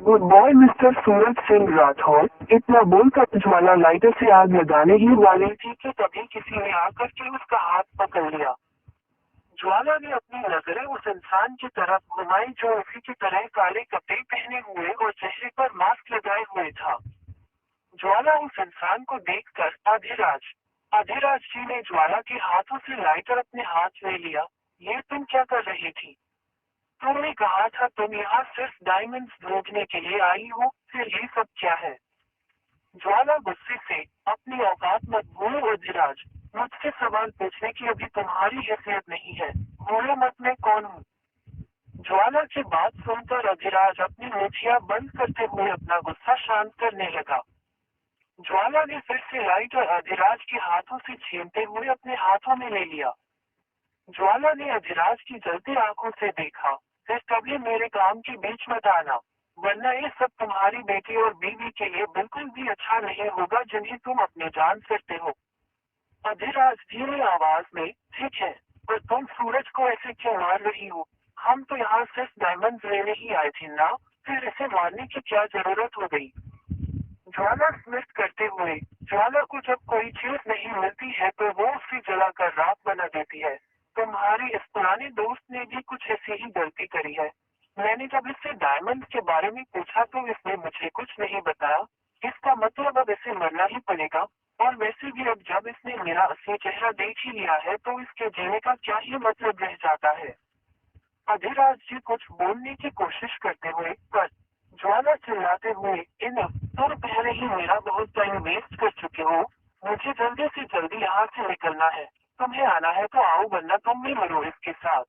Good boy mister Suraj Singh Rathore. इतना बोलकर ज्वाला lighter से आग लगाने ही वाली थी कि तभी किसी ने आकर के उसका हाथ पकड़ लिया। ज्वाला ने अपनी नजरें उस इंसान की तरफ घुमाई जो उसी की तरह काले कपड़े पहने हुए और चेहरे पर मास्क लगाए हुए था। ज्वाला उस इंसान को देखकर अधिराज जी ने ज्वाला के हाथों से लाइटर अपने हाथ में लिया। ये तुम क्या कर रही थी? तुमने कहा था तुम यहाँ सिर्फ डायमंड्स ढूंढने के लिए आई हो, फिर ये सब क्या है? ज्वाला गुस्से से, अपनी औकात मत भूलो अधिराज। मुझसे सवाल पूछने की अभी तुम्हारी हैसियत नहीं है। भूलो मत मैं कौन हूँ। ज्वाला की बात सुनकर अधिराज अपनी मुठिया बंद करते हुए अपना गुस्सा शांत करने लगा। ज्वाला ने फिर से लाइटर अधिराज के हाथों से छीनते हुए अपने हाथों में ले लिया। ज्वाला ने अधिराज की जलती आंखों से देखा, फिर कभी मेरे काम के बीच मत आना, वरना ये सब तुम्हारी बेटी और बीवी के लिए बिल्कुल भी अच्छा नहीं होगा जिन्हें तुम अपनी जान करते हो। अधिराज धीमी आवाज में, ठीक है, पर तुम सूरज को ऐसे क्यों मार रही हो? हम तो यहाँ सिर्फ डायमंड लेने ही आए थे ना, फिर इसे मारने की क्या जरूरत हो गई? ज्वाला स्मित करते हुए, ज्वाला को जब कोई चीज नहीं मिलती है तो वो उसे जलाकर राख बना देती है। तुम्हारे इस पुराने दोस्त ने भी कुछ ऐसी ही गलती करी है। मैंने जब इससे डायमंड के बारे में पूछा तो इसने मुझे कुछ नहीं बताया। इसका मतलब अब इसे मरना ही पड़ेगा। और वैसे भी अब जब इसने मेरा असली चेहरा देख ही लिया है तो इसके जीने का क्या ही मतलब रह जाता है। अधिराज जी कुछ बोलने की कोशिश करते हुए, पर ज्वाला चिल्लाते हुए, तुम पहले ही मेरा बहुत टाइम वेस्ट कर चुके हो। मुझे जल्दी से जल्दी यहाँ से निकलना है। तुम्हें आना है तो आओ, वरना तुम भी मरो इसके साथ।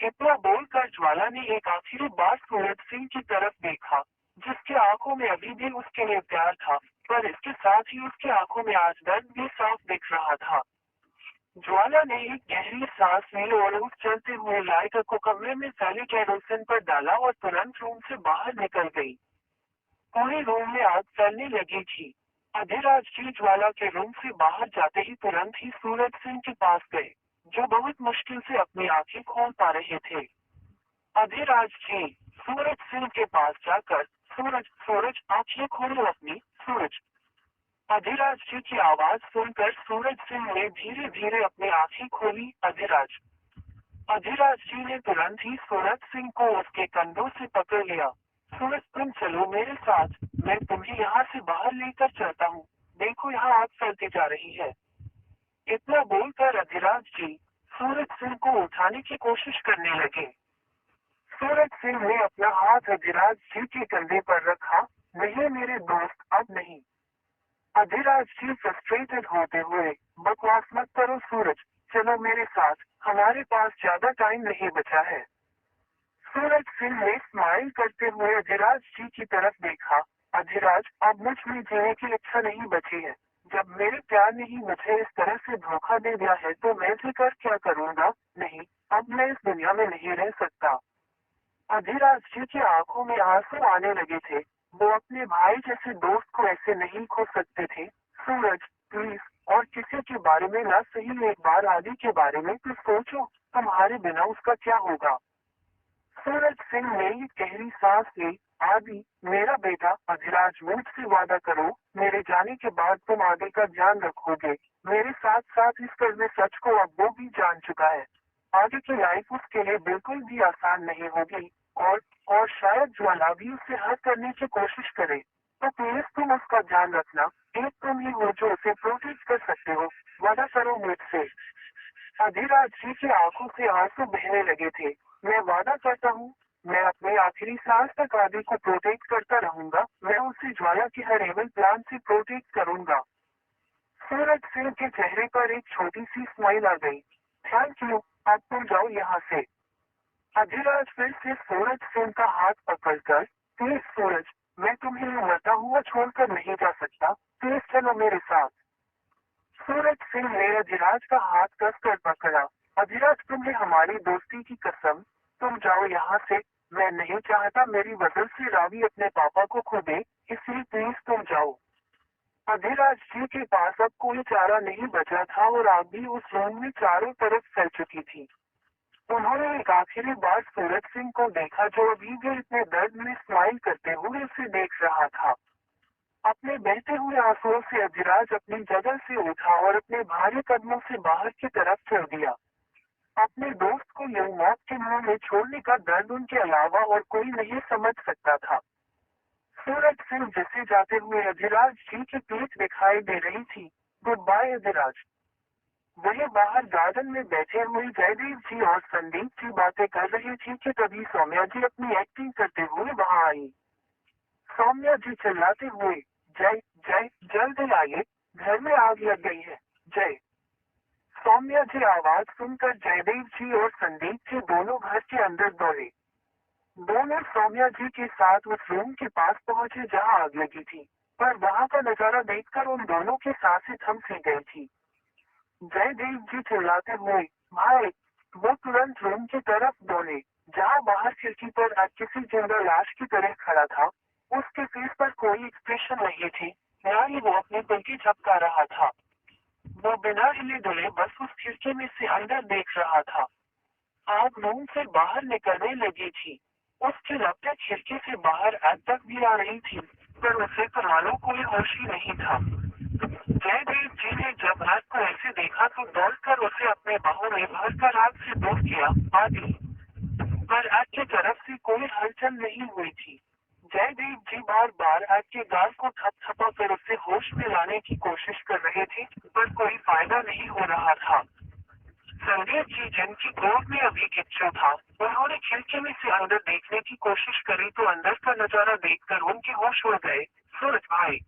इतना बोलकर ज्वाला ने एक आखिरी बार सूरज सिंह की तरफ देखा, जिसकी आंखों में अभी भी उसके लिए प्यार था, पर इसके साथ ही उसकी आंखों में आज दर्द भी साफ दिख रहा था। ज्वाला ने एक गहरी सांस ली और उस चलते हुए लाइटर को कमरे में फैले केरोसिन पर डाला और तुरंत रूम से बाहर निकल गई। पूरे रूम में आग फैलने लगी थी। अधिराज जी ज्वाला के रूम से बाहर जाते ही तुरंत ही सूरज सिंह के पास गए, जो बहुत मुश्किल से अपनी आंखें खोल पा रहे थे। अधिराज जी सूरज सिंह के पास जाकर, सूरज सूरज आंखें खोलो अपनी, सूरज। अधिराज जी की आवाज सुनकर सूरज सिंह ने धीरे धीरे अपनी आंखें खोली। अधिराज अधिराज जी ने तुरंत ही सूरज सिंह को उसके कंधों से पकड़ लिया। सूरज तुम चलो मेरे साथ, मैं तुम्हें यहाँ से बाहर लेकर चलता हूँ। देखो यहाँ आग फैलती जा रही है। इतना बोलकर अधिराज जी सूरज सिंह को उठाने की कोशिश करने लगे। सूरज सिंह ने अपना हाथ अधिराज जी के कंधे पर रखा। नहीं मेरे दोस्त, अब नहीं। अधिराज जी फ्रस्ट्रेटेड होते हुए, बकवास मत करो सूरज, चलो मेरे साथ, हमारे पास ज्यादा टाइम नहीं बचा है। सूरज सिंह ने स्माइल करते हुए अधिराज जी की तरफ देखा। अधिराज अब मुझ में जीने की इच्छा नहीं बची है। जब मेरे प्यार ने ही मुझे इस तरह से धोखा दे दिया है तो मैं जीकर क्या करूँगा? नहीं, अब मैं इस दुनिया में नहीं रह सकता। अधिराज जी की आंखों में आंसू आने लगे थे। वो अपने भाई जैसे दोस्त को ऐसे नहीं खो सकते थे। सूरज प्लीज, और किसी के बारे में ना सही, एक बार आदि के बारे में तो सोचो, तुम्हारे बिना उसका क्या होगा? सूरज सिंह ने एक गहरी सांस ली। आदि मेरा बेटा, अधिराज मुझसे वादा करो, मेरे जाने के बाद तुम आगे का ध्यान रखोगे। मेरे साथ साथ इस कड़वे सच को अब वो भी जान चुका है। आगे की लाइफ उसके लिए बिल्कुल भी आसान नहीं होगी। और शायद ज्वाला भी उससे हल करने की कोशिश करे। तो प्लीज तुम उसका ध्यान रखना। एक तुम ही हो जो उसे प्रोटेक्ट कर सकते हो। वादा करो मुझसे। अधिराज जी की आंखों से आंसू बहने लगे थे। मैं वादा करता हूँ, मैं अपने आखिरी सांस तक आदि को प्रोटेक्ट करता रहूंगा। मैं उसे ज्वाला के हर एवल प्लान से प्रोटेक्ट करूंगा। सूरज सिंह के चेहरे पर एक छोटी सी स्माइल आ गई। थैंक यू, अब तुम जाओ यहाँ से। अधिराज फिर से सूरज सिंह का हाथ पकड़कर, प्लीज सूरज, मैं तुम्हें मरता हुआ छोड़कर नहीं जा सकता, प्लीज चलो मेरे साथ। सूरज सिंह ने अधिराज का हाथ कसकर पकड़ा। अधिराज तुम्हें हमारी दोस्ती की कसम, तुम जाओ यहाँ से। मैं नहीं चाहता मेरी वजह से रावी अपने पापा को खो दे, इसलिए प्लीज तुम जाओ। अधिराज जी के पास अब कोई चारा नहीं बचा था और आग भी उस रूम में चारों तरफ फैल चुकी थी। उन्होंने एक आखिरी बार सूरज सिंह को देखा, जो अभी भी इतने दर्द में स्माइल करते हुए उसे देख रहा था। अपने बहते हुए आंसुओं से अधिराज अपनी जगह से उठा और अपने भारी कदमों से बाहर की तरफ चल दिया। अपने दोस्त को यूं मौत के मुंह में छोड़ने का दर्द उनके अलावा और कोई नहीं समझ सकता था। सूरज सिंह जैसे जाते हुए अधिराज जी की पीठ दिखाई दे रही थी। Good bye Adhiraj. वही बाहर गार्डन में बैठे हुए जयदेव जी और संदीप जी बातें कर रहे थे कि तभी सौम्या जी अपनी एक्टिंग करते हुए वहां आई। सौम्या जी चिल्लाते हुए, जय जय जल्दी आइए, घर में आग लग गई है, जय। सौम्या जी आवाज सुनकर जयदेव जी और संदीप जी दोनों घर के अंदर दौड़े। दोनों सौम्या जी के साथ उस रूम के पास पहुंचे जहां आग लगी थी, पर वहां का नजारा देखकर उन दोनों की सांसें थम सी गई थी। जयदेव जी चिल्लाते हुए, भाई। वो तुरंत रूम की तरफ दौड़े, जहां बाहर खिड़की पर किसी जिंदा लाश की तरह खड़ा था। उसके फेस पर कोई एक्सप्रेशन नहीं थी, न ही वो अपनी पलकी झपका रहा था। वो बिना हिले डुले बस उस खिड़की में से अंदर देख रहा था। आग रूम से बाहर निकलने लगी थी। उसकी लपटें खिड़की से बाहर आज तक भी आ रही थी, पर उसे तो मानो कोई होश ही नहीं था। जयदेव जी ने जब रात को ऐसे देखा तो दौड़कर उसे अपने बाहों में भरकर आग से दूर किया, आदि। पर आग की तरफ से कोई हलचल नहीं हुई थी। जयदेव जी बार बार आग के गाल को थपथपा कर उसे होश में लाने की कोशिश कर रहे थे, पर कोई फायदा नहीं हो रहा था। संदीप जी, जिनकी गोद में अभी किच्चू था, उन्होंने खिड़की में से अंदर देखने की कोशिश करी तो अंदर का नजारा देखकर उनके होश उड़ गए। सूरज भाई।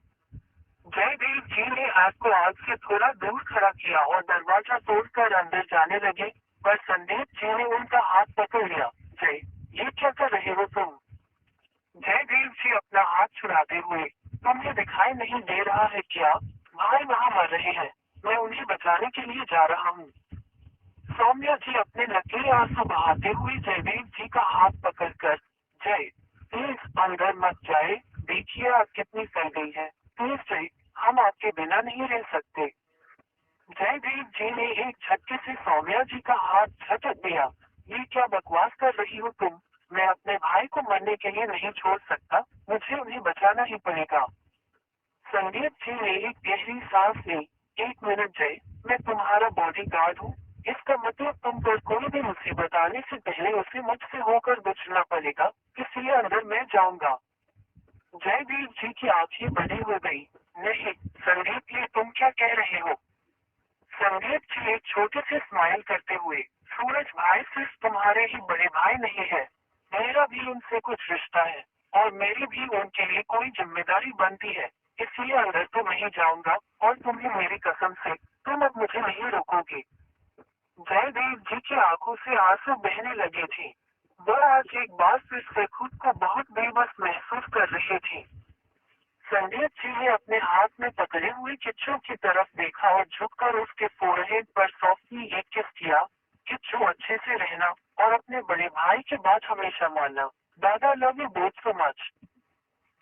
जयदेव जी ने आग को आग से थोड़ा दूर खड़ा किया और दरवाजा तोड़कर अंदर जाने लगे, पर संदीप जी ने उनका हाथ पकड़ लिया। जय, ये क्या कर रहे हो तुम? जयदेव जी अपना हाथ छुड़ाते हुए, तुम्हें दिखाई नहीं दे रहा है क्या? भाई वहाँ मर रहे हैं, मैं उन्हें बचाने के लिए जा रहा हूँ। सौम्या जी अपने नकली आंसू बहाते हुए जयदेव जी का हाथ पकड़कर, जय प्लीज अंदर मत जाए, देखिए आग कितनी फैल गई है, प्लीज जय, हम आपके बिना नहीं रह सकते। जयदेव जी ने एक झटके से सौम्या जी का हाथ झटक दिया। ये क्या बकवास कर रही हो तुम? मैं अपने भाई को मरने के लिए नहीं छोड़ सकता, मुझे उन्हें बचाना ही पड़ेगा। संदीप जी ने एक गहरी सांस ली। एक मिनट जय, मैं तुम्हारा बॉडीगार्ड हूँ, इसका मतलब तुम पर कोई भी मुसीबत आने से पहले उसे मुझसे होकर गुजरना पड़ेगा, इसलिए अंदर मैं जाऊंगा। जयदेव जी की आंखें बड़ी हो गई। नहीं संदीप, ये तुम क्या कह रहे हो? संदीप जी एक छोटे से स्माइल करते हुए, सूरज भाई सिर्फ तुम्हारे ही बड़े भाई नहीं है, मेरा भी उनसे कुछ रिश्ता है, और मेरी भी उनके लिए कोई जिम्मेदारी बनती है, इसलिए अंदर तो नहीं जाऊंगा, और तुम्हें मेरी कसम से, तुम अब मुझे नहीं रोकोगे। जयदेव जी की आंखों से आंसू बहने लगे थे। वह आज एक बार फिर से खुद को बहुत बेबस महसूस कर रहे थे। संदीप जी ने अपने हाथ में पकड़े हुए किच्चू की तरफ देखा और झुककर उसके फोरहेड पर सॉफ्टली एक किस किया। किच्चू, अच्छे से रहना और अपने बड़े भाई की बात हमेशा मानना। दादा love you both so much.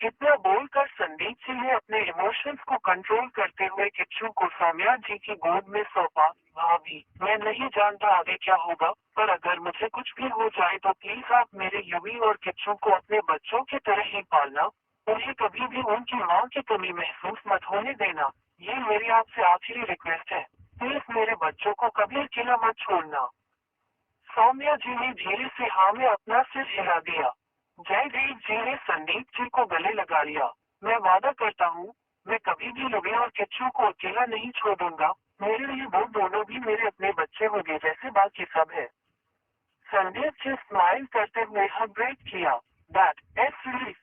इतना बोलकर संदीप जी ने अपने इमोशंस को कंट्रोल करते हुए किच्चू को सौम्या जी की गोद में सौंपा। भाभी, मैं नहीं जानता आगे क्या होगा, पर अगर मुझे कुछ भी हो जाए तो प्लीज आप मेरे युवी और किच्चू को अपने बच्चों की तरह ही पालना, उन्हें कभी भी उनकी माँ की कमी महसूस मत होने देना। ये मेरी आपसे आखिरी रिक्वेस्ट है, प्लीज मेरे बच्चों को कभी अकेला मत छोड़ना। सौम्या जी ने धीरे से हाँ में अपना सिर हिला दिया। जयदेव जी ने संदीप जी को गले लगा लिया। मैं वादा करता हूँ, मैं कभी भी लुबी और किच्चू को अकेला नहीं छोड़ूंगा, मेरे लिए वो दोनों भी मेरे अपने बच्चे होंगे जैसे बाकी सब है। संदीप जी स्माइल करते हुए हग ब्रेक किया। That S relief.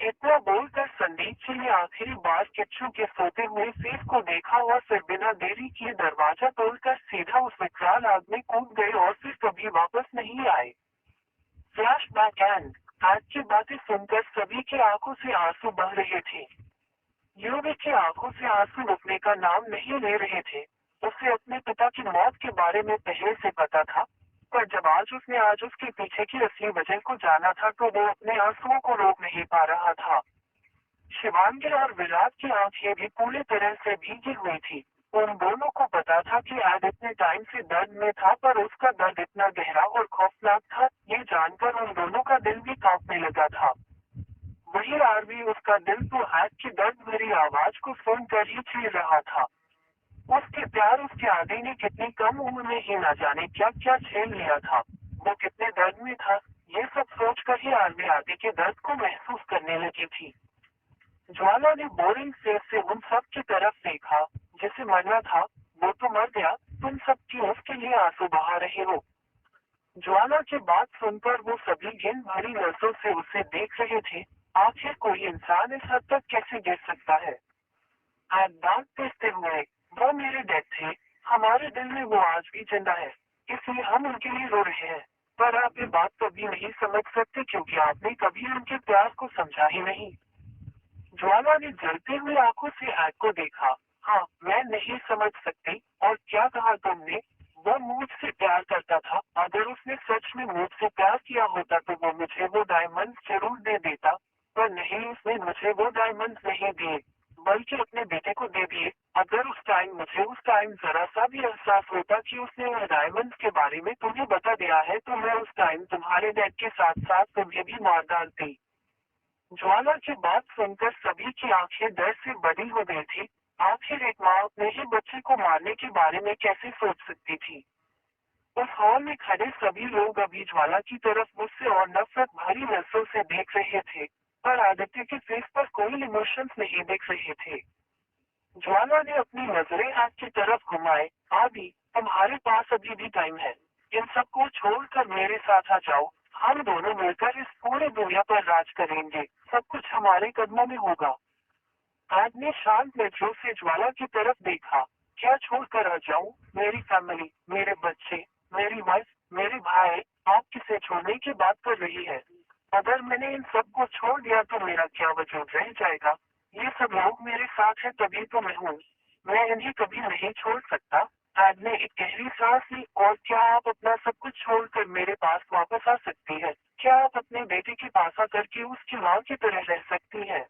इतना बोलकर संदीप जी ने आखिरी बार किच्चू के सोते हुए फेस को देखा और फिर बिना देरी किए दरवाजा तोड़कर सीधा उस विकराल आग में कूद गए और फिर कभी वापस नहीं आए। फ्लैश बैक एंड आज की बातें सुनकर सभी की आंखों से आंसू बह रहे थे। युवी की आंखों से आंसू रुकने का नाम नहीं ले रहे थे। उसे अपने पिता की मौत के बारे में पहले से पता था, पर जब आज उसके पीछे की असली वजह को जाना था तो वो अपने आंसुओं को रोक नहीं पा रहा था। शिवांगी और विराट की आंखें भी पूरी तरह से भीगी हुई थी। उन दोनों को पता था कि एड इतने टाइम से दर्द में था, पर उसका दर्द इतना गहरा और खौफनाक था, ये जानकर उन दोनों का दिल भी कांपने लगा था। वही आरवी, उसका दिल तो एड की दर्द भरी आवाज को सुनकर ही चीर रहा था। उसके प्यार, उसके आदि ने कितनी कम उम्र में ही ना जाने क्या क्या झेल लिया था। वो कितने दर्द में था, ये सब सोचकर ही आरवी आदि के दर्द को महसूस करने लगी थी। ज्वाला ने बोरिंग फेस से उन सब की तरफ देखा। जिसे मरना था वो तो मर गया, तुम सब क्यों उसके लिए आंसू बहा रहे हो। ज्वाला की बात सुनकर वो सभी घिन भरी नजरों से उसे देख रहे थे। आखिर कोई इंसान इस हद तक कैसे गिर सकता है। आज दांत पीसते हुए, वो मेरे डैड थे, हमारे दिल में वो आज भी जिंदा है, इसलिए हम उनके लिए रो रहे हैं। पर आप ये बात कभी नहीं समझ सकते क्योंकि आपने कभी उनके प्यार को समझा ही नहीं। ज्वाला ने जलती हुई आंखों से एड को देखा। हाँ, मैं नहीं समझ सकती। और क्या कहा तुमने। वो मुझसे प्यार करता था, अगर उसने सच में मुझसे प्यार किया होता तो वो मुझे वो डायमंड जरूर दे देता। पर नहीं, उसने मुझे वो डायमंड नहीं दिए, बल्कि अपने बेटे को दे दिए। अगर मुझे उस टाइम जरा सा भी एहसास होता कि उसने उस डायमंड के बारे में तुम्हें बता दिया है, तो मैं उस टाइम तुम्हारे डैड के साथ साथ तुम्हें भी मार डालती। ज्वाला की बात सुनकर सभी की आंखें डर से बड़ी हो गई थी। आखिर एक माँ अपने ही बच्चे को मारने के बारे में कैसे सोच सकती थी। उस हॉल में खड़े सभी लोग अभी ज्वाला की तरफ गुस्से और नफरत भरी नजरों से देख रहे थे, पर आदित्य के फेस पर कोई इमोशंस नहीं देख रहे थे। ज्वाला ने अपनी नजरें आग की तरफ घुमाए। आदि, तुम्हारे पास अभी भी टाइम है, इन सबको छोड़कर मेरे साथ आ जाओ। हम दोनों मिलकर इस पूरी दुनिया पर राज करेंगे, सब कुछ हमारे कदमों में होगा। आज ने शांत नजरों से ज्वाला की तरफ देखा। क्या छोड़कर आ जाऊं, मेरी फैमिली, मेरे बच्चे, मेरी वाइफ, मेरे भाई। आप किसे छोड़ने की बात कर रही है। अगर मैंने इन सबको छोड़ दिया तो मेरा क्या वजूद रह जाएगा। ये सब लोग मेरे साथ हैं तभी तो मैं हूँ। मैं इन्हें कभी नहीं छोड़ सकता। आज ने एक गहरी सांस ली। और क्या आप अपना सब कुछ छोड़कर मेरे पास वापस आ सकती है। क्या आप अपने बेटे के पास आकर के उसकी माँ की तरह रह सकती है।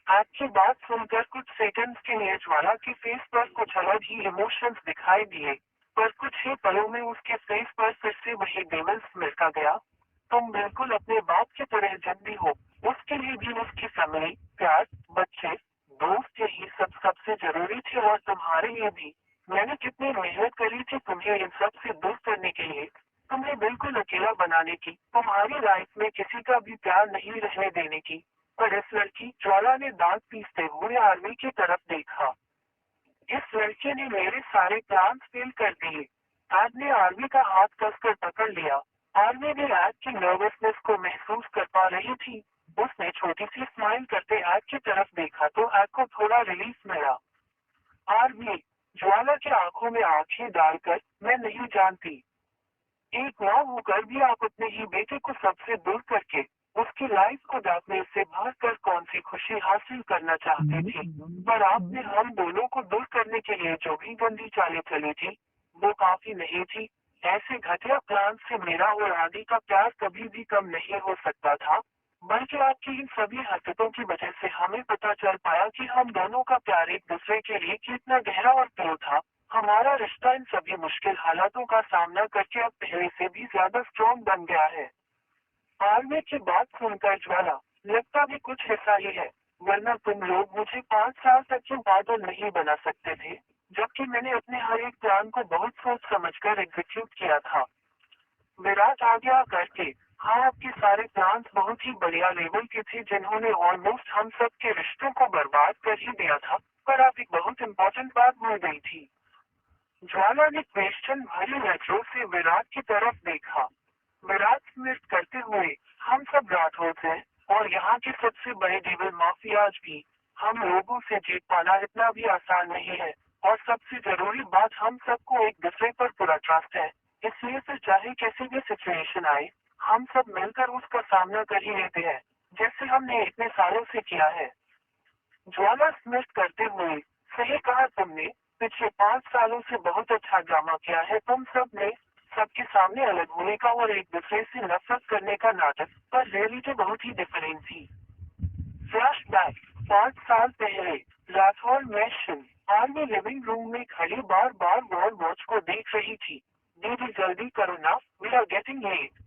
आपकी बात सुनकर कुछ सेकंड्स के लिए ज्वाला के फेस पर कुछ अलग ही इमोशंस दिखाई दिए, पर कुछ ही पलों में उसके फेस पर फिर से वही डेमन स्मिर आ गया। तुम बिल्कुल अपने बाप की तरह जल्दी हो। उसके लिए भी उसकी फैमिली, प्यार, बच्चे, दोस्त, यही सब सबसे जरूरी थे। और तुम्हारे लिए भी। मैंने कितनी मेहनत करी थी तुम्हें इन सब से दूर करने के लिए, तुम्हें बिल्कुल अकेला बनाने की, तुम्हारी लाइफ में किसी का भी प्यार नहीं रहने देने की। पर इस लड़की, ज्वाला ने दांत पीसते हुए आर्मी की तरफ देखा। इस लड़के ने मेरे सारे प्लान्स फेल कर दिए। आज ने आर्मी का हाथ कसकर पकड़ लिया। आर्मी भी आज की नर्वसनेस को महसूस कर पा रही थी। उसने छोटी सी स्माइल करते आज की तरफ देखा तो आज को थोड़ा रिलीफ मिला। आर्मी, ज्वाला की आंखों में आंखें डालकर, मैं नहीं जानती, एक माँ होकर भी आप अपने ही बेटे को सबसे दूर करके उसकी लाइफ को दागने से भागकर कौन सी खुशी हासिल करना चाहती थी। पर आपने हम दोनों को दूर करने के लिए जो भी गंदी चालें चली थी, वो काफी नहीं थी। ऐसे घटिया प्लान से मेरा और आदि का प्यार कभी भी कम नहीं हो सकता था। बल्कि आपकी इन सभी हरकतों की वजह से हमें पता चल पाया कि हम दोनों का प्यार एक दूसरे के लिए कितना गहरा और प्योर था। हमारा रिश्ता इन सभी मुश्किल हालातों का सामना करके अब पहले से भी ज्यादा स्ट्रॉन्ग बन गया है। आर्मी की बात सुनकर ज्वाला, लगता भी कुछ ऐसा ही है, वरना तुम लोग मुझे 5 साल तक क्यों पागल नहीं बना सकते थे, जबकि मैंने अपने हर एक प्लान को बहुत सोच समझकर एग्जीक्यूट किया था। विराट आ गया करके। हाँ, आपके सारे प्लान्स बहुत ही बढ़िया लेवल के थे जिन्होंने ऑलमोस्ट हम सब के रिश्तों को बर्बाद कर ही दिया था। पर आप एक बहुत इम्पोर्टेंट बात भूल गई थी। ज्वाला ने क्वेश्चन भरी नजरों से विराट की तरफ देखा। विराट स्मित करते हुए, हम सब राठौर हैं, और यहाँ के सबसे बड़े डेविल माफियाज भी। हम लोगों से जीत पाना इतना भी आसान नहीं है। और सबसे जरूरी बात, हम सबको एक दूसरे पर पूरा ट्रस्ट है। इसलिए फिर चाहे कैसी भी सिचुएशन आए, हम सब मिलकर उसका सामना कर ही लेते हैं, जैसे हमने इतने सालों से किया है। ज्वाला स्मित करते हुए, सही कहा तुमने, पिछले 5 सालों से बहुत अच्छा ड्रामा किया है तुम सब ने। सबके सामने अलग होने का और एक दूसरे से नफरत करने का नाटक, पर रियलिटी बहुत ही डिफरेंट थी। फ्लैशबैक, 5 साल पहले, राठौर मैशन। आरवी लिविंग रूम में खड़ी बार बार वॉल वॉच को देख रही थी। दीदी जल्दी करो ना, वी आर गेटिंग लेट।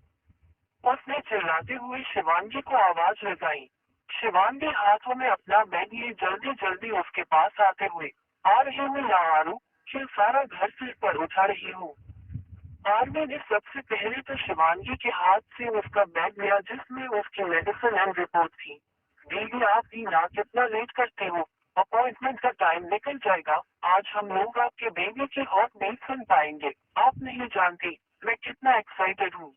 उसने चिल्लाते हुए शिवांगी को आवाज लगाई। शिवांगी हाथों में अपना बैग लिए जल्दी जल्दी उसके पास आते हुए, आ रही हूँ या आरू, फिर सारा घर सिर पर उठा रही हूँ। आरवी ने सबसे पहले तो शिवांगी के हाथ से उसका बैग लिया जिसमें उसकी मेडिसिन एंड रिपोर्ट थी। दीदी आप भी ना कितना लेट करते हो, अपॉइंटमेंट का टाइम निकल जाएगा। आज हम लोग आपके बेबी की हॉट बीट सुन पाएंगे। आप नहीं जानती मैं कितना एक्साइटेड हूँ।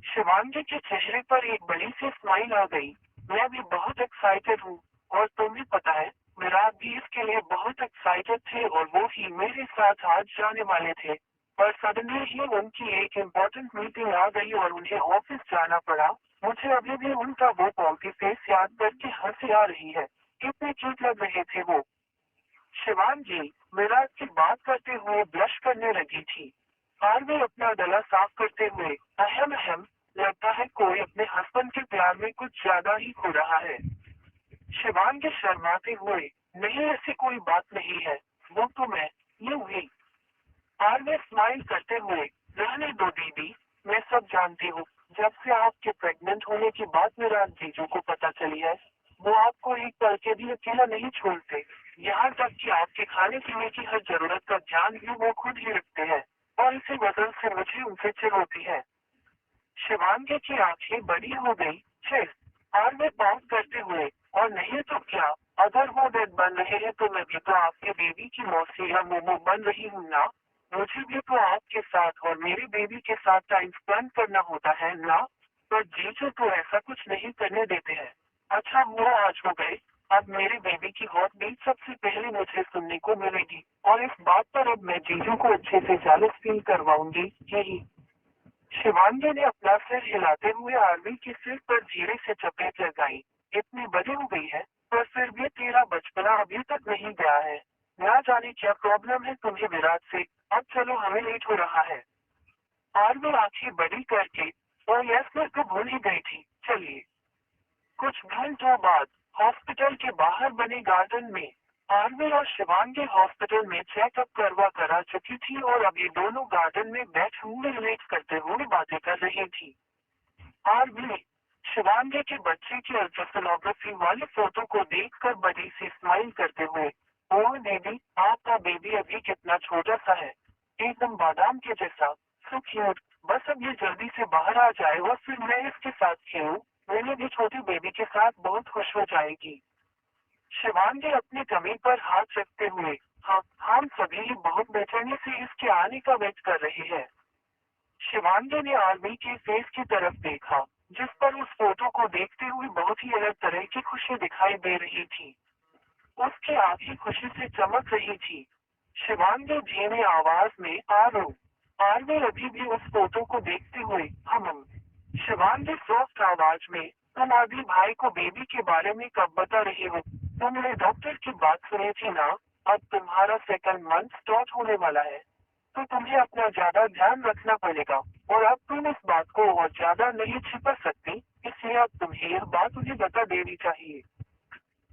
शिवांगी के चेहरे पर एक बड़ी सी स्माइल आ गई। मैं भी बहुत एक्साइटेड हूँ, और तुम्हें पता है विराट भी इसके लिए बहुत एक्साइटेड थे और वो ही मेरे साथ आज जाने वाले थे। पर सडनली ही उनकी एक इम्पोर्टेंट मीटिंग आ गई और उन्हें ऑफिस जाना पड़ा। मुझे अभी भी उनका वो पॉल्टी फेस याद करके हंसी आ रही है। कितने क्यूट लग रहे थे वो। शिवांगी विराट की बात करते हुए ब्लश करने लगी थी। आरवी अपना गला साफ करते हुए, अहम अहम, लगता है कोई अपने हस्बैंड के प्यार में कुछ ज्यादा ही खो रहा है। शिवांगी शर्माते हुए, नहीं ऐसी कोई बात नहीं है, वो तो मैं यूं ही। आरवी स्माइल करते हुए, रहने दो दीदी, मैं सब जानती हूँ। जब से आपके प्रेग्नेंट होने की बात मेरा जीजू को पता चली है, वो आपको एक पल के भी अकेला नहीं छोड़ते। यहाँ तक कि आपके खाने पीने की हर जरूरत का ध्यान भी वो खुद ही रखते हैं, और इसी वजह से मुझे उनसे चिढ़ होती है। शिवांगी की आंखें बड़ी हो गई। फिर आरवी बात करते हुए, और नहीं तो क्या, अगर वो डेड बन रहे हैं तो मैं भी तो आपके बेबी की मौसी या मोमो बन रही हूँ ना। मुझे भी तो आपके साथ और मेरे बेबी के साथ टाइम स्पेंड करना होता है ना। पर जीजू तो ऐसा कुछ नहीं करने देते हैं। अच्छा हुआ आज हो गए। अब मेरे बेबी की हॉट बीट सबसे पहले मुझे सुनने को मिलेगी, और इस बात पर अब मैं जीजू को अच्छे से जेलस फील करवाऊंगी। यही। शिवांगी ने अपना सिर हिलाते हुए आरवी के सिर पर धीरे से चपेट लगाई। इतनी बड़ी हो गई है, पर फिर भी तेरा बचपना अभी तक नहीं गया है। ना जाने क्या प्रॉब्लम है तुम्हें विराट से। अब चलो हमें लेट हो रहा है। आरवी आंखें बड़ी करके, और यस मैं तो भूल ही गई थी, चलिए। कुछ घंटों बाद हॉस्पिटल के बाहर बने गार्डन में आरवी और शिवांगी हॉस्पिटल में चेकअप करवा कर आ चुकी थी और अभी दोनों गार्डन में बैठे हुए रिलेट करते हुए बातें कर रही थी। आरवी शिवांगी के बच्चे की अल्ट्रासोनोग्राफी वाली फोटो को देखकर बड़ी सी स्माइल करते हुए, ओह दीदी आपका बेबी अभी कितना छोटा सा है, एकदम बादाम के जैसा, सो क्यूट। बस अब ये जल्दी से बाहर आ जाए और फिर मैं इसके साथ खेलूं। मेरी भी छोटी बेबी के साथ बहुत खुश हो जाएगी। शिवांगी अपनी कमी पर हाथ रखते हुए, हाँ हम सभी ही बहुत बेचैनी से इसके आने का वेट कर रहे हैं। शिवांगी ने आरवी के फेस की तरफ देखा, जिस पर उस फोटो को देखते हुए बहुत ही अलग तरह की खुशी दिखाई दे रही थी। उसकी आंखें खुशी से चमक रही थी। शिवांगी धीमी आवाज में, आरो। आरवी अभी भी उस फोटो को देखते हुए, हम। शिवांगी सॉफ्ट आवाज में, तुम आदि भाई को बेबी के बारे में कब बता रही हो। तुमने डॉक्टर की बात सुनी थी ना। अब तुम्हारा सेकंड मंथ स्टार्ट होने वाला है, तो तुम्हें अपना ज्यादा ध्यान रखना पड़ेगा। और अब तुम इस बात को और ज्यादा नहीं छिपा सकती, इसलिए अब तुम्हें यह बात उन्हें बता देनी चाहिए।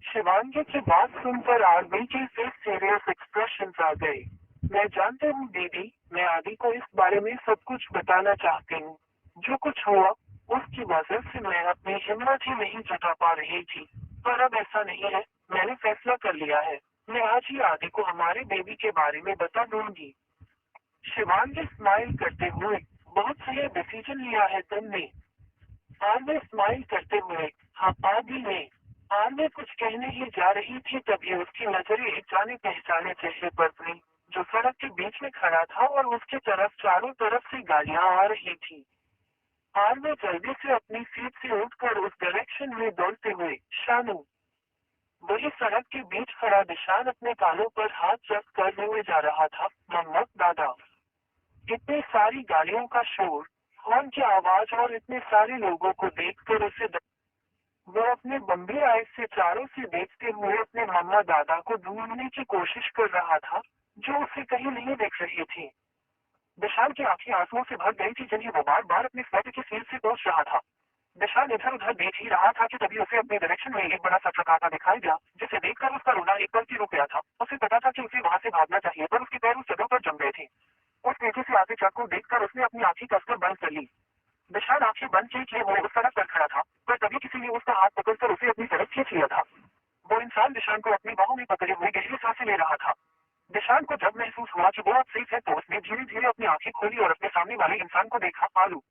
शिवांगी की बात सुनकर आरवी के फेस सीरियस एक्सप्रेशन आ गए। मैं जानती हूँ दीदी, मैं आदि को इस बारे में सब कुछ बताना चाहती हूँ। जो कुछ हुआ उसकी वजह से मैं अपनी हिम्मत ही नहीं जुटा पा रही थी, पर अब ऐसा नहीं है। मैंने फैसला कर लिया है, मैं आज ही आदि को हमारे बेबी के बारे में बता दूंगी। शिवांगी स्माइल करते हुए, बहुत सही डिसीजन लिया है तुमने। आरवी स्माइल करते हुए, हाँ आदि ने। आरवी कुछ कहने ही जा रही थी तभी उसकी नजरें एक जाने पहचाने चेहरे पर पड़ी, जो सड़क के बीच में खड़ा था और उसकी तरफ चारों तरफ से गाड़ियां आ रही थी। आरवी जल्दी से अपनी सीट से उठकर उस डायरेक्शन में दौड़ते हुए, शानू। वही सड़क के बीच खड़ा निशान अपने कानों पर हाथ रख कर हुए जा रहा था, मम्मा दादा। इतनी सारी गाड़ियों का शोर, हॉर्न की आवाज और इतने सारे लोगों को देखकर वो अपने बम्बे आय से चारों से देखते हुए अपने मम्मा दादा को ढूंढने की कोशिश कर रहा था, जो उसे कहीं नहीं देख रही थी। विशाल की आंखें आंसुओं से भर गई थी जिन्हें वो बार बार अपने स्वेटर की सीट से पोंछ रहा था। दिशान इधर उधर देख ही रहा था कि तभी उसे अपने डायरेक्शन में एक बड़ा सा ट्रक आता दिखाई दिया, जिसे देखकर उसका रोना एक पल के रुक गया था। उसे पता था कि उसे वहां से भागना चाहिए, पर उसके पैर उस जगह पर जम गए थे। उस पीछे से आते ट्रक को देखकर उसने अपनी आंखें कसकर बंद कर ली। दिशान आंखें बंद किए हुए उस सड़क पर खड़ा था, पर तभी किसी ने उसका हाथ पकड़कर उसे अपनी तरफ खींच लिया था। वो इंसान दिशान को अपनी बाहों में पकड़े हुए गहरी सांसें ले रहा था। दिशान को जब महसूस हुआ कि वो अब सेफ है, तो उसने धीरे धीरे अपनी आंखें खोली और अपने सामने वाले इंसान को देखा। आलू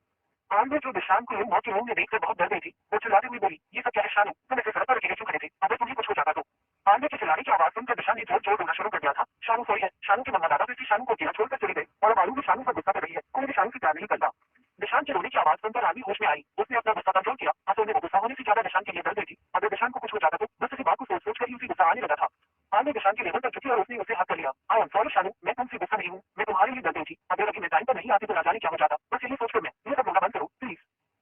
आंधे जो दिशान को मौत के मुंह में देखकर बहुत डर गई थी, वो चिल्लाते हुए बोली, ये सब क्या है शानू, तुम ऐसे सड़क पर अकेले क्यों खड़े थे? अगर तुम्हें कुछ हो जाता तो? आंधे के चिल्लाने की आवाज सुनकर दिशान ने जोर जोर रोना शुरू कर दिया था। शानू सोई है। शानू के मम्मा दादा फिर से शानू को अकेला छोड़कर चले गए और अब आलू भी शानू पर गुस्सा कर रही है। कोई भी शानू से प्यार नहीं करता। दिशान के रोने की आवाज सुनकर आलू होश में आई। उसने अपना गुस्सा कंट्रोल किया। असल में वो गुस्सा होने से ज्यादा दिशान के लिए डर गई थी। अगर दिशान को कुछ हो जाता तो बस इसी बात को सोच सोच कर ही उसे गुस्सा आने लगा था। आंधे दिशान के लेवल पर झुकी और उसने उसे हाथ कर लिया। आई एम सॉरी शानू, मैं तुमसे गुस्सा नहीं हूँ, मैं तुम्हारे लिए डर गई थी। अगर अभी मैं टाइम पर नहीं आती तो ना जाने क्या हो जाता। बस यही सोचकर मैं ये सब रोना बंद करो प्लीज।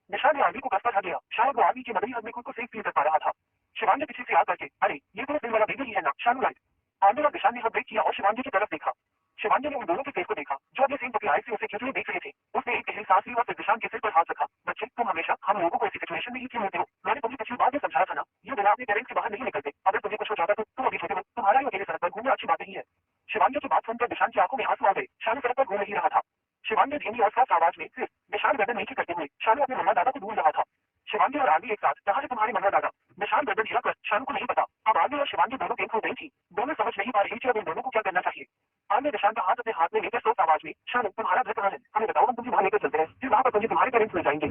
दिशान ने आंधी को कसकर हटा लिया। शायद वो आंधी की मदद में खुद को सेफ फील कर पा रहा था। शिवांग ने पीछे से याद करके, अरे ये तो दिल वाला बेबी ही है ना शानू, राइट? आंधी और दिशान ने हाथ ब्रेक किया और शिवांगी की तरफ देखा। शिवांगी ने उन दोनों के फेस को देखा जो अपने सेम पतली आईज से उसे खींचने देख रहे थे। उसने एक गहरी सांस ली और फिर दिशान के सिर पर हाथ रखा। बच्चे, तुम हमेशा हम लोगों को ऐसी सिचुएशन में ही क्यों होते हो? मैंने तुम्हें पिछली बार भी समझाया था ना, ये बिना अपने पेरेंट्स के बाहर नहीं निकलते। अगर तुम्हें कुछ हो जाता तो तुम अभी छोटे हो, तुम्हारा ही अकेले सड़क पर घूमना अच्छी बात नहीं है। शिवांगी की बात सुनकर दिशान की आंखों में आंसू आ गए। शानू सड़क पर घूम नहीं रहा था। शिवांगी ने धीमी और साफ आवाज में सिर्फ दिशान गर्दन नीचे करते हुए शानू अपने मम्मा दादा को ढूंढ रहा था। शिवांगी और आंधी एक साथ, कहाँ है तुम्हारे मम्मा दादा? दिशान गर्दन हिलाकर, शानू को नहीं पता। अब आंधी और शिवांगी दोनों गेम हो गई थी। दोनों समझ नहीं पा रही थी अब इन दोनों को क्या करना चाहिए। आंधी दिशान का हाथ अपने हाथ में लेकर सोच आवाज में, शानू तुम्हारा घर कहाँ है? हमें बताओ, हम तुम्हें वहां लेकर चलते हैं, फिर वहां पर तुम्हें तुम्हारे पेरेंट्स मिल जाएंगे।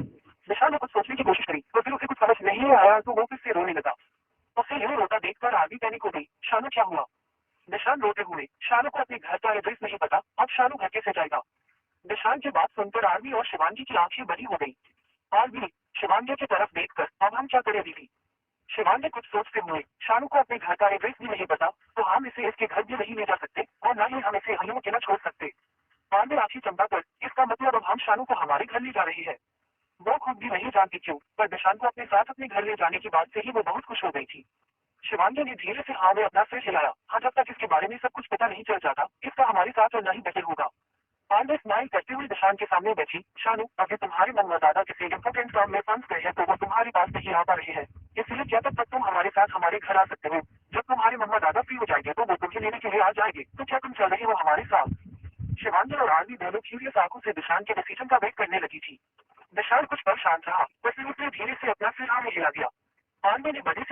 दिशान ने कुछ सोचने की कोशिश करी, तो फिर उसे कुछ समझ नहीं आया तो वो फिर से रोने लगा। उसे यूं रोता देखकर आंधी पैनिक हो गई। शानू क्या हुआ? दिशान रोते हुए, शानू को अपने घर का एड्रेस नहीं पता, अब शानू घर कैसे जाएगा? दिशान की बात सुनकर आरवी और शिवांगी की आंखें बड़ी हो गई। आरवी शिवांगी की तरफ देखकर, अब हम क्या करें दीदी? शिवांगी कुछ सोचते हुए, शानू को अपने घर का एड्रेस भी नहीं पता, तो हम इसे इसके घर भी नहीं ले जा सकते और न ही हम इसे हयों के न छोड़ सकते। आरवी आंखें चमकाकर, इसका मतलब अब हम शानू को हमारे घर ले जा रहे हैं। वो खुद भी नहीं जानती क्यों, पर दिशान को अपने साथ अपने घर ले जाने की बात से ही वो बहुत खुश हो गई थी। शिवांगी ने धीरे से हाँ में अपना सिर हिलाया। हाँ, जब तक इसके बारे में सब कुछ पता नहीं चल जाता, इसका हमारे साथ और नहीं बेहतर होगा। आंधी स्माइल करते हुए दिशान के सामने बैठी। शानू, अभी तुम्हारे मम्मा दादा किसी इम्पोर्टेंट काम में फंस गए हैं तो वो तुम्हारे पास नहीं आ पा रहे हैं, इसलिए जब तक तुम हमारे साथ हमारे घर आ सकते हो। जब तुम्हारे मम्मा दादा फ्री हो जाएंगे तो वो तुम्हें लेने के लिए आ जाएंगे। तो क्या तुम चल रही हो हमारे साथ? शिवांगी और आरवी दोनों क्यूरियस आंखों से दिशान के डिसीजन का वेट करने लगी थी। दिशान कुछ पल शांत रहा, पर फिर उसने धीरे से अपना सिर हाँ में हिला दिया। आरवी ने बड़े